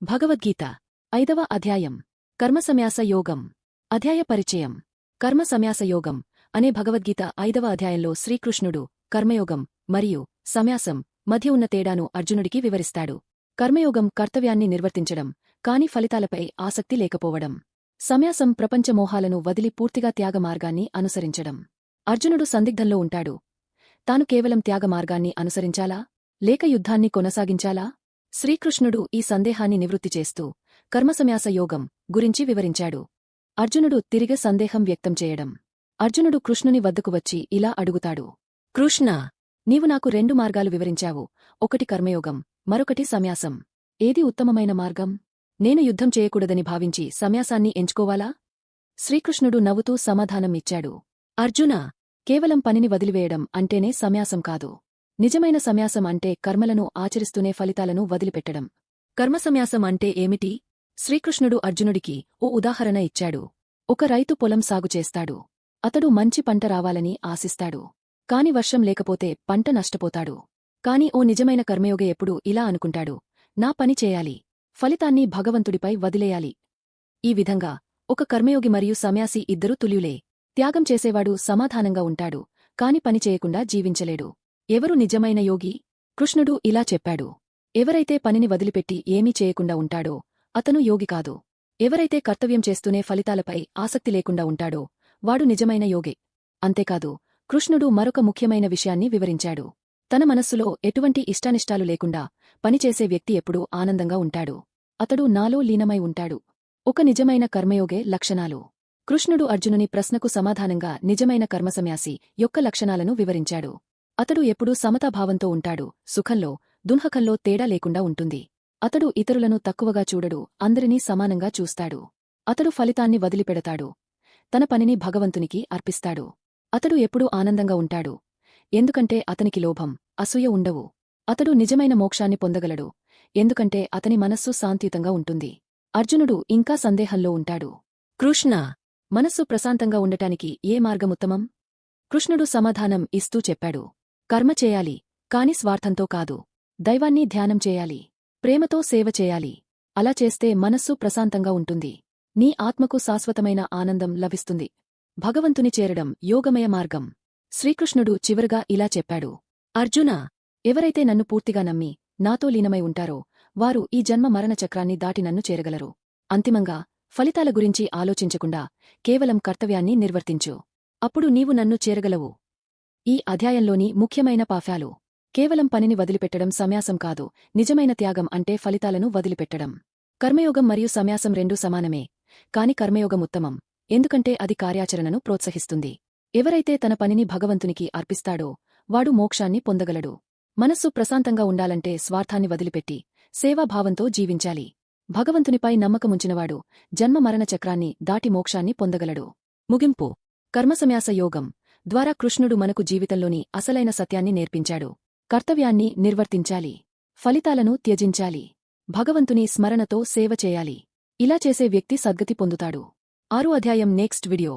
భగవద్గీత 5వ అధ్యాయం కర్మసన్యాస యోగం. అధ్యాయ పరిచయం. కర్మసన్యాస యోగం అనే భగవద్గీత 5వ అధ్యాయంలో శ్రీకృష్ణుడు కర్మయోగం మరియు సన్యాసం మధ్య ఉన్న తేడాను అర్జునుడికి వివరిస్తాడు. కర్మయోగం కర్తవ్యాన్ని నిర్వర్తించడం, కాని ఫలితాలపై ఆసక్తి లేకపోవడం. సన్యాసం ప్రపంచ మోహాలను వదిలి పూర్తిగా త్యాగ మార్గాన్ని అనుసరించడం. అర్జునుడు సందిగ్ధంలో ఉంటాడు. తాను కేవలం త్యాగ మార్గాన్ని అనుసరించాలా, లేక యుద్ధాన్ని కొనసాగించాలా? శ్రీకృష్ణుడు ఈ సందేహాన్ని నివృత్తి చేస్తూ కర్మసన్యాస యోగం గురించి వివరించాడు. అర్జునుడు తిరిగి సందేహం వ్యక్తం చేయడం. అర్జునుడు కృష్ణుని వద్దకు వచ్చి ఇలా అడుగుతాడు. కృష్ణా, నీవు నాకు 2 మార్గాలు వివరించావు, ఒకటి కర్మయోగం, మరొకటి సన్యాసం. ఏది ఉత్తమమైన మార్గం? నేను యుద్ధం చేయకూడదని భావించి సన్యాసాన్ని ఎంచుకోవాలా? శ్రీకృష్ణుడు నవ్వుతూ సమాధానం ఇచ్చాడు. అర్జునా, కేవలం పనిని వదిలివేయడం అంటేనే సన్యాసం కాదు. నిజమైన సన్యాసం అంటే కర్మలను ఆచరిస్తూనే ఫలితాలను వదిలిపెట్టడం. కర్మసన్యాసం అంటే ఏమిటి? శ్రీకృష్ణుడు అర్జునుడికి ఓ ఉదాహరణ ఇచ్చాడు. ఒక రైతు పొలం సాగు చేస్తాడు. అతడు మంచి పంట రావాలని ఆశిస్తాడు. కాని వర్షం లేకపోతే పంట నష్టపోతాడు. కాని ఓ నిజమైన కర్మయోగి ఎప్పుడూ ఇలా అనుకుంటాడు, నా పని చేయాలి, ఫలితాన్ని భగవంతుడిపై వదిలేయాలి. ఈ విధంగా ఒక కర్మయోగి మరియు సన్యాసి ఇద్దరూ తుల్యులే. త్యాగం చేసేవాడు సమాధానంగా ఉంటాడు, కాని పని చేయకుండా జీవించలేడు. ఎవరు నిజమైన యోగి? కృష్ణుడు ఇలా చెప్పాడు. ఎవరైతే పనిని వదిలిపెట్టి ఏమీ చేయకుండా ఉంటాడో అతను యోగి కాదు. ఎవరైతే కర్తవ్యం చేస్తూనే ఫలితాలపై ఆసక్తి లేకుండా ఉంటాడో వాడు నిజమైన యోగి. అంతేకాదు, కృష్ణుడు మరొక ముఖ్యమైన విషయాన్ని వివరించాడు. తన మనస్సులో ఎటువంటి ఇష్టానిష్టాలు లేకుండా పనిచేసే వ్యక్తి ఎప్పుడూ ఆనందంగా ఉంటాడు. అతడు నాలో లీనమై ఉంటాడు. ఒక నిజమైన కర్మయోగే లక్షణాలు. కృష్ణుడు అర్జునుని ప్రశ్నకు సమాధానంగా నిజమైన కర్మసన్యాసి యొక్క లక్షణాలను వివరించాడు. అతడు ఎప్పుడూ సమతాభావంతో ఉంటాడు. సుఖంలో, దుఃఖంలో తేడా లేకుండా ఉంటుంది. అతడు ఇతరులను తక్కువగా చూడడు, అందరినీ సమానంగా చూస్తాడు. అతడు ఫలితాన్ని వదిలిపెడతాడు. తన పనిని భగవంతునికి అర్పిస్తాడు. అతడు ఎప్పుడూ ఆనందంగా ఉంటాడు. ఎందుకంటే అతనికి లోభం, అసూయ ఉండవు. అతడు నిజమైన మోక్షాన్ని పొందగలడు. ఎందుకంటే అతని మనస్సు శాంతియుతంగా ఉంటుంది. అర్జునుడు ఇంకా సందేహంలో ఉంటాడు. కృష్ణా, మనస్సు ప్రశాంతంగా ఉండటానికి ఏ మార్గముత్తమం? కృష్ణుడు సమాధానం ఇస్తూ చెప్పాడు. కర్మ చేయాలి, కాని స్వార్థంతో కాదు. దైవాన్ని ధ్యానం చేయాలి. ప్రేమతో సేవ చేయాలి. అలా చేస్తే మనస్సు ప్రశాంతంగా ఉంటుంది. నీ ఆత్మకు శాశ్వతమైన ఆనందం లభిస్తుంది. భగవంతుని చేరడం యోగమయ మార్గం. శ్రీకృష్ణుడు చివరగా ఇలా చెప్పాడు. అర్జునా, ఎవరైతే నన్ను పూర్తిగా నమ్మి నాతో లీనమై ఉంటారో వారు ఈ జన్మ మరణ చక్రాన్ని దాటి నన్ను చేరగలరు. అంతిమంగా ఫలితాల గురించి ఆలోచించకుండా కేవలం కర్తవ్యాన్ని నిర్వర్తించు. అప్పుడు నీవు నన్ను చేరగలవు. ఈ అధ్యాయంలోని ముఖ్యమైన పాఠాలు. కేవలం పనిని వదిలిపెట్టడం సన్యాసం కాదు. నిజమైన త్యాగం అంటే ఫలితాలను వదిలిపెట్టడం. కర్మయోగం మరియు సన్యాసం రెండూ సమానమే. కాని కర్మయోగం ఉత్తమం. ఎందుకంటే అది కార్యాచరణను ప్రోత్సహిస్తుంది. ఎవరైతే తన పనిని భగవంతునికి అర్పిస్తాడో వాడు మోక్షాన్ని పొందగలడు. మనస్సు ప్రశాంతంగా ఉండాలంటే స్వార్థాన్ని వదిలిపెట్టి సేవాభావంతో జీవించాలి. భగవంతునిపై నమ్మకముంచినవాడు జన్మ మరణ చక్రాన్ని దాటి మోక్షాన్ని పొందగలడు. ముగింపు. కర్మసన్యాస యోగం ద్వారా కృష్ణుడు మనకు జీవితంలోని అసలైన సత్యాన్ని నేర్పించాడు. కర్తవ్యాన్ని నిర్వర్తించాలి. ఫలితాలను త్యజించాలి. భగవంతుని స్మరణతో సేవ చేయాలి. ఇలా చేసే వ్యక్తి సద్గతి పొందుతాడు. 6వ అధ్యాయం నెక్స్ట్ వీడియో.